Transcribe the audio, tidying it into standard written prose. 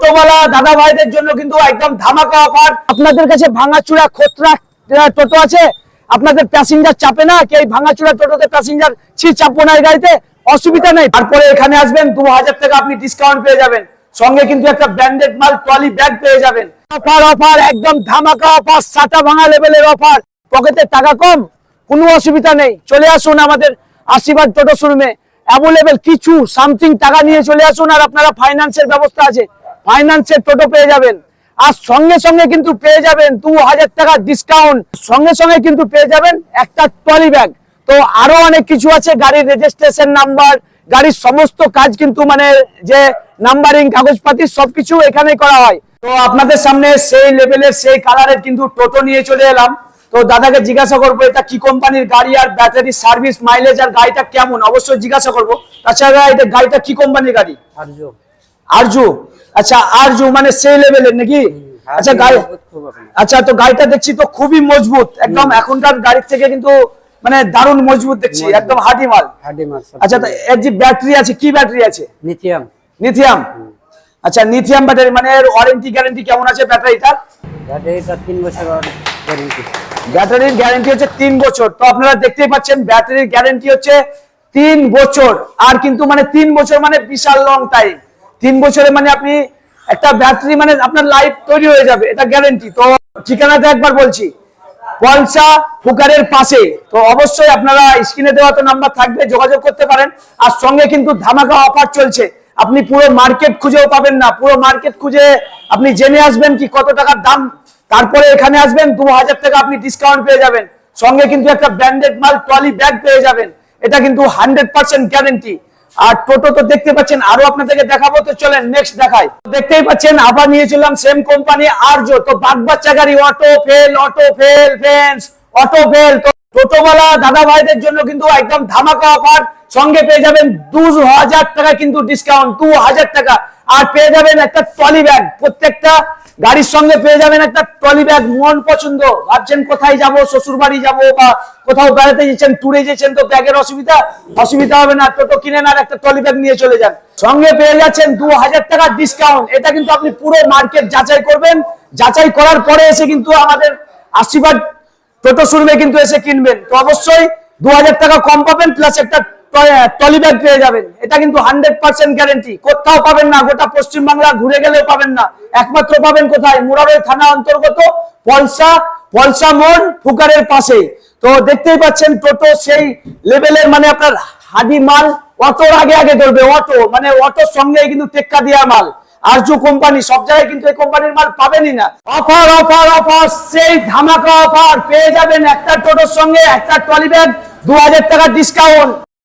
টোটোওয়ালা দাদা ভাইদের জন্য কিন্তু একদম ধামাকা অফার। আপনাদের কাছে ভাঙাচুরা খোতরা টোটো আছে, আপনাদের প্যাসেঞ্জার চাপে না, কি ভাঙাচুরা টোটোতে প্যাসেঞ্জার চাপবো না, এই গাড়িতে অসুবিধা নেই। তারপরে এখানে আসবেন 2000 টাকা আপনি ডিসকাউন্ট পেয়ে যাবেন, সঙ্গে কিন্তু একটা ব্র্যান্ডেড মাল ট্রলি ব্যাগ পেয়ে যাবেন। অফার অফার একদম ধামাকা অফার, সাটা ভাঙা লেভেলের অফার। পকেটে টাকা কম, কোনো অসুবিধা নেই, চলে আসুন আমাদের আশীর্বাদ টোটো শোরুমে। অ্যাভেলেবেল কিছু সামথিং টাকা নিয়ে চলে আসুন, আর আপনারা ফাইন্যান্সের ব্যবস্থা আছে, ফাইন্যান্সের টোটো পেয়ে যাবেন। আর সঙ্গে সঙ্গে কিন্তু পেয়ে যাবেন 2000 টাকা ডিসকাউন্ট, সঙ্গে সঙ্গে কিন্তু পেয়ে যাবেন একটা ট্রলি ব্যাগ। তো আরো অনেক কিছু আছে, গাড়ির রেজিস্ট্রেশন নাম্বার, গাড়ির সমস্ত কাজ কিন্তু মানে যে নাম্বারিং কাগজপাতি সবকিছু এখানে করা হয়। তো আপনাদের সামনে সেই লেভেলের সেই কালারের কিন্তু টোটো নিয়ে চলে এলাম। তো দাদাকে জিজ্ঞাসা করবো এটা কি কোম্পানির গাড়ি, আর ব্যাটারি সার্ভিস মাইলেজ আর গাড়িটা কেমন, অবশ্যই জিজ্ঞাসা করবো। তাছাড়া এটা গাড়িটা কি কোম্পানির গাড়ি? আরজু। আরজু, আচ্ছা আরজু মানে সেই লেভেলের নাকি? আচ্ছা গাড়ি, আচ্ছা তো গাড়িটা দেখছি তো খুবই মজবুত একদম, এখনকার গাড়ির থেকে কিন্তু মানে দারুণ মজবুত দেখছি, একদম হাডি মাল। আচ্ছা তো এর যে ব্যাটারি আছে, কি ব্যাটারি আছে? লিথিয়াম। লিথিয়াম, আচ্ছা লিথিয়াম ব্যাটারি, মানে এর ওয়ারেন্টি গ্যারান্টি কেমন আছে ব্যাটারিটার? ব্যাটারিটা 3 বছর গ্যারান্টি। ব্যাটারির গ্যারান্টি হচ্ছে 3 বছর। তো আপনারা দেখতেই পাচ্ছেন ব্যাটারির গ্যারান্টি হচ্ছে 3 বছর। আর কিন্তু মানে 3 বছর মানে বিশাল লং টাইম। 3 বছরে মানে আপনি একটা ব্যাটারি মানে আপনার লাইফ তৈরি হয়ে যাবে, এটা গ্যারান্টি। তো ঠিকানাটা একবার বলছি, পলসা ফুকারের পাশে। তো অবশ্যই আপনারা স্ক্রিনে দেওয়া তো নাম্বার থাকবে, যোগাযোগ করতে পারেন। আর সঙ্গে কিন্তু ধামাকা অফার চলছে, আপনি পুরো মার্কেট খুঁজেও পাবেন না, পুরো মার্কেট খুঁজে আপনি জেনে আসবেন কি কত টাকার দাম, তারপরে এখানে আসবেন 2000 টাকা আপনি ডিসকাউন্ট পেয়ে যাবেন, সঙ্গে কিন্তু একটা ব্র্যান্ডেড মাল ট্রলি ব্যাগ পেয়ে যাবেন, এটা কিন্তু 100% গ্যারান্টি। আর টোটো তো দেখতে পাচ্ছেন, আরো আপনাদেরকে দেখাবো, তো চলেন নেক্সট দেখাই। দেখতেই পাচ্ছেন আবার নিয়ে চললাম সেম কোম্পানি আরজো। তো বাচ্চা গাড়ি, auto fail friends, auto fail. তো টোটোওয়ালা দাদা ভাইদের জন্য কিন্তু একদম ধামাকা অফার, সঙ্গে পেয়ে যাবেন 2000 টাকা কিন্তু ডিসকাউন্ট, 2000 টাকা। আর পেয়ে যাবেন একটা ট্রলি ব্যাগ, প্রত্যেকটা গাড়ির সঙ্গে পেয়ে যাবেন একটা ট্রলি ব্যাগ মন পছন্দ। ভাবছেন কোথায় যাব, শ্বশুর বাড়ি যাবো বা কোথাও বেড়াতে যাচ্ছেন, ট্যুরে যাচ্ছেন, তো ব্যাগের অসুবিধা হবে না, টোটো কিনেন আর একটা ট্রলি ব্যাগ নিয়ে চলে যান, সঙ্গে পেয়ে যাচ্ছেন 2000 টাকা ডিসকাউন্ট। এটা কিন্তু আপনি পুরো মার্কেট যাচাই করবেন, যাচাই করার পরে এসে কিন্তু আমাদের আশীর্বাদ টোটো শোরুমে কিন্তু এসে কিনবেন। তো অবশ্যই 2000 টাকা কম পাবেন, প্লাস একটা ট্রলি ব্যাগ পেয়ে যাবেন, এটা কিন্তু 100% গ্যারান্টি। কোথাও পাবেন না, গোটা পশ্চিমবাংলা ঘুরে গেলেও পাবেন না, একমাত্র পাবেন কোথায়? মুরারই থানা অন্তর্গত পলসা মোড় ফুকারের পাশে। তো দেখতেই পাচ্ছেন টোটো সেই লেভেলের, মানে আপনার হাডি মাল, অটোর আগে আগে ধরবে, অটো মানে অটোর সঙ্গে কিন্তু টেক্কা দেওয়া মাল। আরজু কোম্পানি, সব জায়গায় কিন্তু এই কোম্পানির মাল পাবেনই না। অফার অফার অফার, সেই ধামাকা অফার, পেয়ে যাবেন একটা টোটোর সঙ্গে একটা ট্রলি ব্যাগ, 2000 টাকা ডিসকাউন্ট।